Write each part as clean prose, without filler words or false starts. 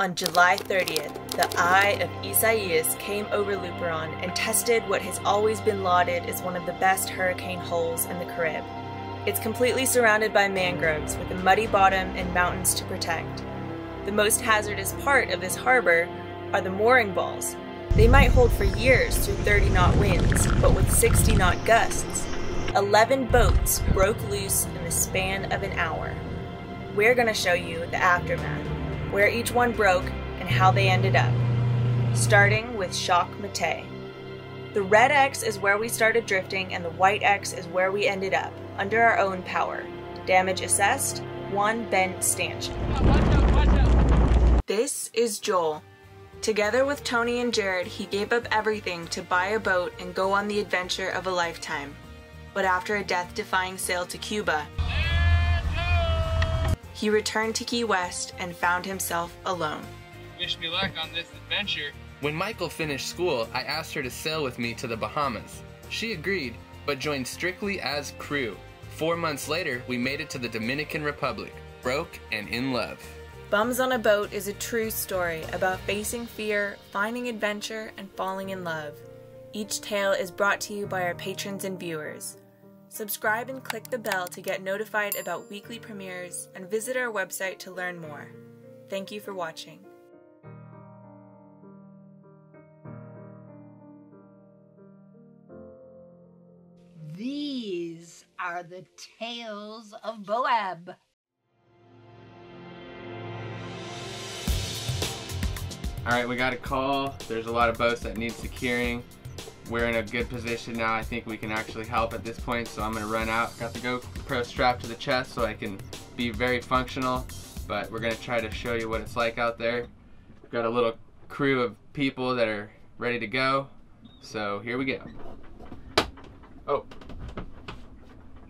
On July 30th, the Eye of Isaias came over Luperon and tested what has always been lauded as one of the best hurricane holes in the Carib. It's completely surrounded by mangroves with a muddy bottom and mountains to protect. The most hazardous part of this harbor are the mooring balls. They might hold for years through 30-knot winds, but with 60-knot gusts, 11 boats broke loose in the span of an hour. We're going to show you the aftermath, where each one broke and how they ended up, starting with Shock Mate. The red X is where we started drifting and the white X is where we ended up, under our own power. Damage assessed, 1 bent stanchion. Watch out. This is Joel. Together with Tony and Jared, he gave up everything to buy a boat and go on the adventure of a lifetime. But after a death-defying sail to Cuba, he returned to Key West and found himself alone. Wish me luck on this adventure. When Michael finished school, I asked her to sail with me to the Bahamas. She agreed, but joined strictly as crew. 4 months later, we made it to the Dominican Republic, broke and in love. Bums on a Boat is a true story about facing fear, finding adventure, and falling in love. Each tale is brought to you by our patrons and viewers. Subscribe and click the bell to get notified about weekly premieres, and visit our website to learn more. Thank you for watching. These are the tales of BOAB. Alright, we got a call. There's a lot of boats that need securing. We're in a good position now. I think we can actually help at this point, so I'm going to run out. Got the GoPro strapped to the chest so I can be very functional, but we're going to try to show you what it's like out there. We've got a little crew of people that are ready to go, so here we go. Oh,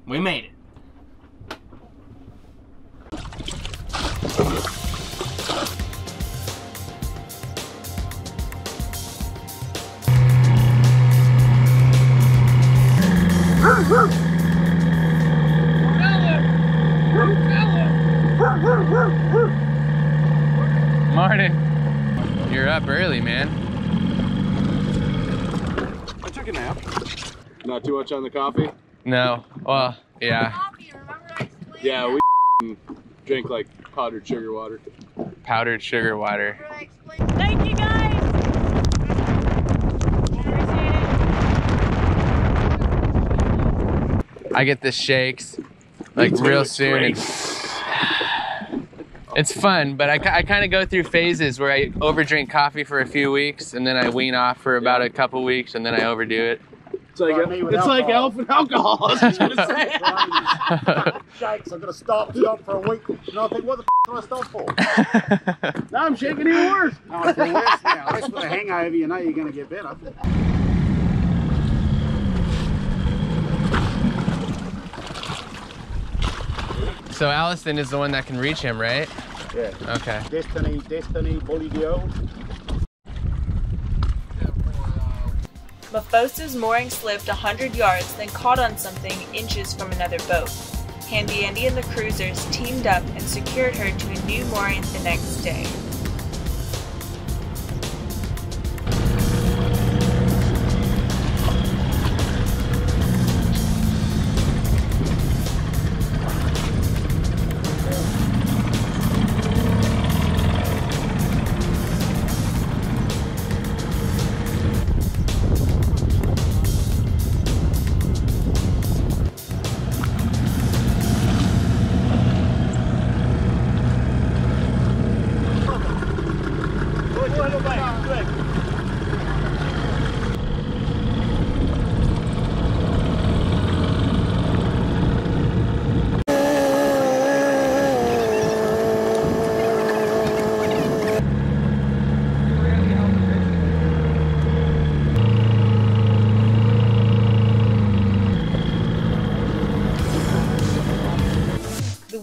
we made it. Morning. You're up early, man. I took a nap. Not too much on the coffee? No. Well, yeah. Yeah, we drink like powdered sugar water. Powdered sugar water. Thank you guys! I get the shakes like real soon. It's fun, but I kind of go through phases where I overdrink coffee for a few weeks and then I wean off for about a couple weeks and then I overdo it. It's like elf and alcohol, I was just gonna say. Shakes, I'm gonna stop for a week. And I think, what the f do I stop for? Now I'm shaking even worse. No, it's worse now. At least with a hangover, you know you're gonna get better. So Allison is the one that can reach him, right? Yeah. Okay. Destiny, Bully Dio. Mafosa's mooring slipped 100 yards, then caught on something inches from another boat. Handy Andy and the cruisers teamed up and secured her to a new mooring the next day.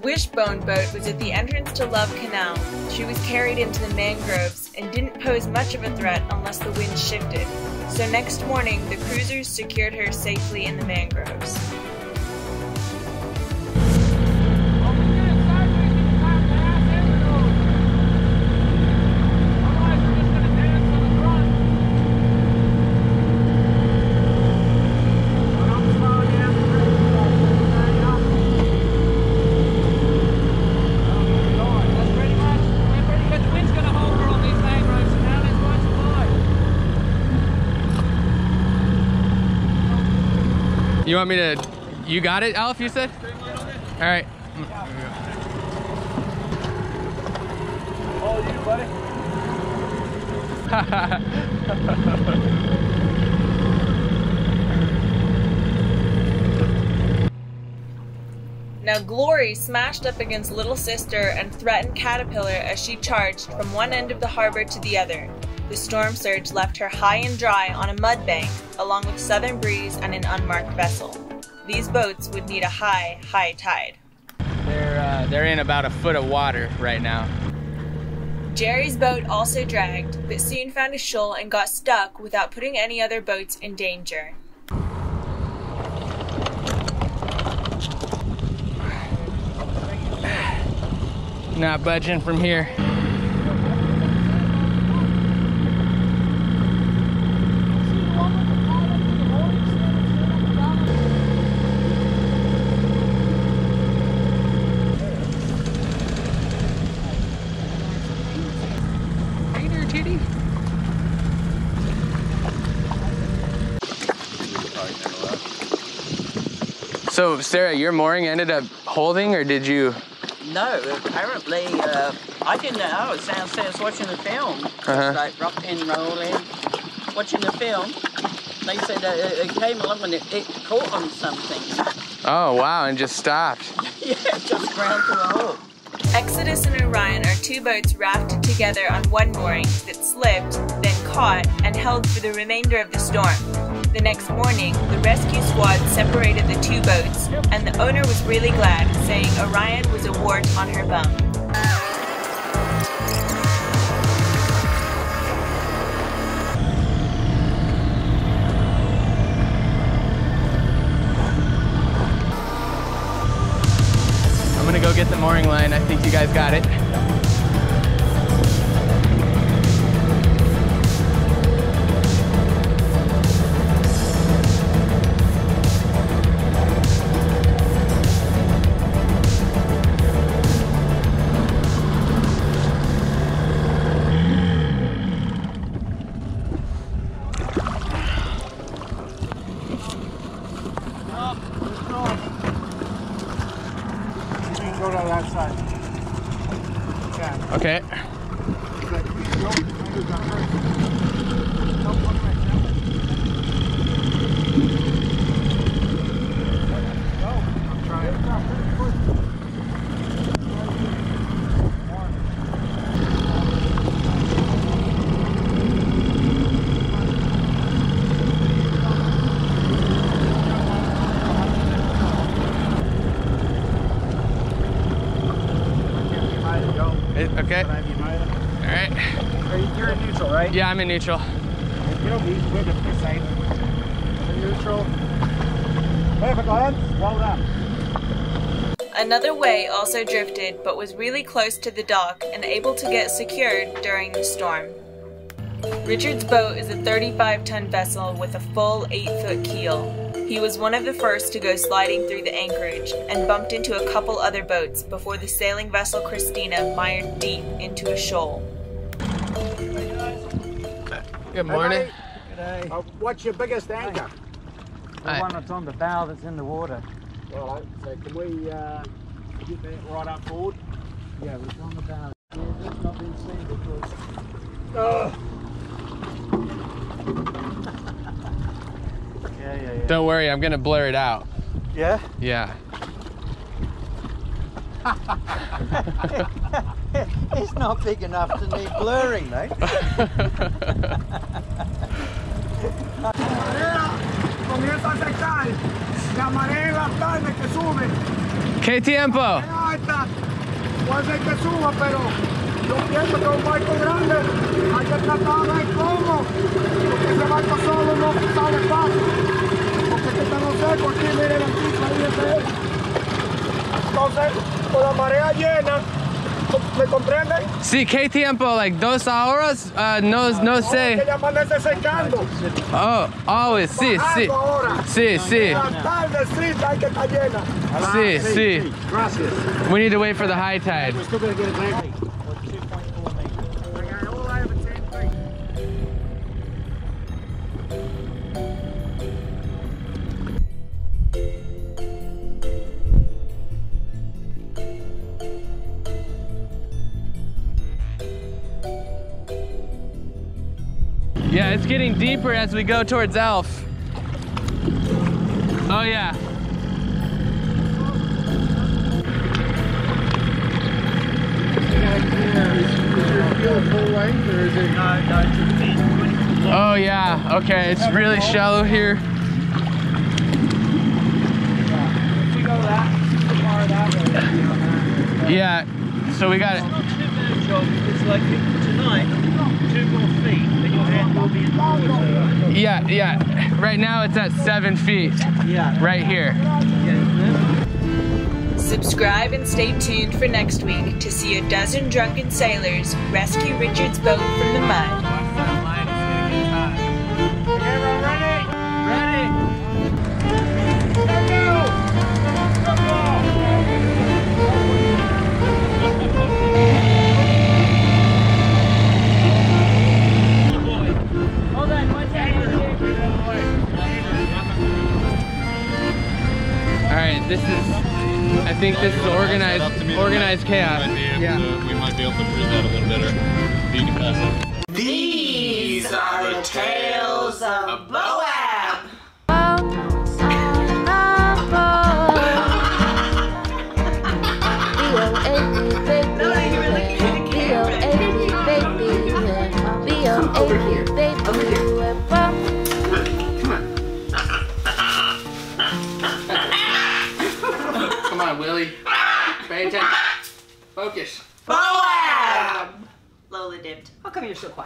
Wishbone boat was at the entrance to Love Canal. She was carried into the mangroves and didn't pose much of a threat unless the wind shifted. So next morning, the cruisers secured her safely in the mangroves. You want me to, you got it, Alf, you said? All right. All you, buddy. Now Glory smashed up against Little Sister and threatened Caterpillar as she charged from one end of the harbor to the other. The storm surge left her high and dry on a mud bank, along with southern breeze and an unmarked vessel. These boats would need a high tide. They're in about a foot of water right now. Jerry's boat also dragged, but soon found a shoal and got stuck without putting any other boats in danger. Not budging from here. Hey there, Titty. So, Sarah, your mooring ended up holding, or did you? No, apparently, I didn't know. I was downstairs watching the film, like rocking, rolling, watching the film. They said it came along and it caught on something. Oh, wow, and just stopped. Yeah, just ground to a halt. Exodus and Orion are two boats rafted together on one mooring that slipped, then caught, and held for the remainder of the storm. The next morning, the rescue squad separated the two boats, and the owner was really glad, saying Orion was a wart on her bum. I'm gonna go get the mooring line. I think you guys got it. Go to that side. Okay. Okay. All right. You're in neutral, right? Yeah, I'm in neutral. You'll be good at this side. In neutral. Perfect, Lance. Well done. Another way also drifted, but was really close to the dock and able to get secured during the storm. Richard's boat is a 35-ton vessel with a full 8-foot keel. He was one of the first to go sliding through the anchorage and bumped into a couple other boats before the sailing vessel Christina mired deep into a shoal. Good morning. What's your biggest anchor? The one that's on the bow that's in the water. Well, so can we get that right up forward? Yeah, it's on the bow. Yeah, that's not been seen because... Yeah. Don't worry, I'm gonna blur it out. Yeah? Yeah. It's not big enough to need blurring, mate. Comienza a secar. La marea en la tarde que sube. ¿Qué tiempo? Alta. Puede ser que suba, pero yo pienso que un barco grande hay que tratar de ver cómo. Porque ese barco solo no sale fácil. Porque es que está no seco aquí, miren aquí, ahí ese es. Entonces, con la marea llena, ¿me comprenden? Sí, ¿qué tiempo? Like 2 horas? No sé. Que ya amanece secando. Oh, always, sí. Ahora. Sí. La tarde sí hay que estar llena. Sí. Gracias. We need to wait for the high tide. We're still going to get it back. Yeah, it's getting deeper as we go towards Elf. Oh yeah. Oh yeah, okay, it's really shallow here. Yeah, so we got it. It's not too bad, John. It's like tonight, 2 more feet, and your hand will be in the water. Yeah. Right now it's at 7 feet. Yeah. Right here. Subscribe and stay tuned for next week to see a dozen drunken sailors rescue Richard's boat from the mud. This is, I think this is organized chaos. We might be able to prove that a little better. You can pass it. These are the tales of BOAB. Over here. Come on, Willie. Pay attention. Focus. BOAB! Lola dipped. How come you're so quiet?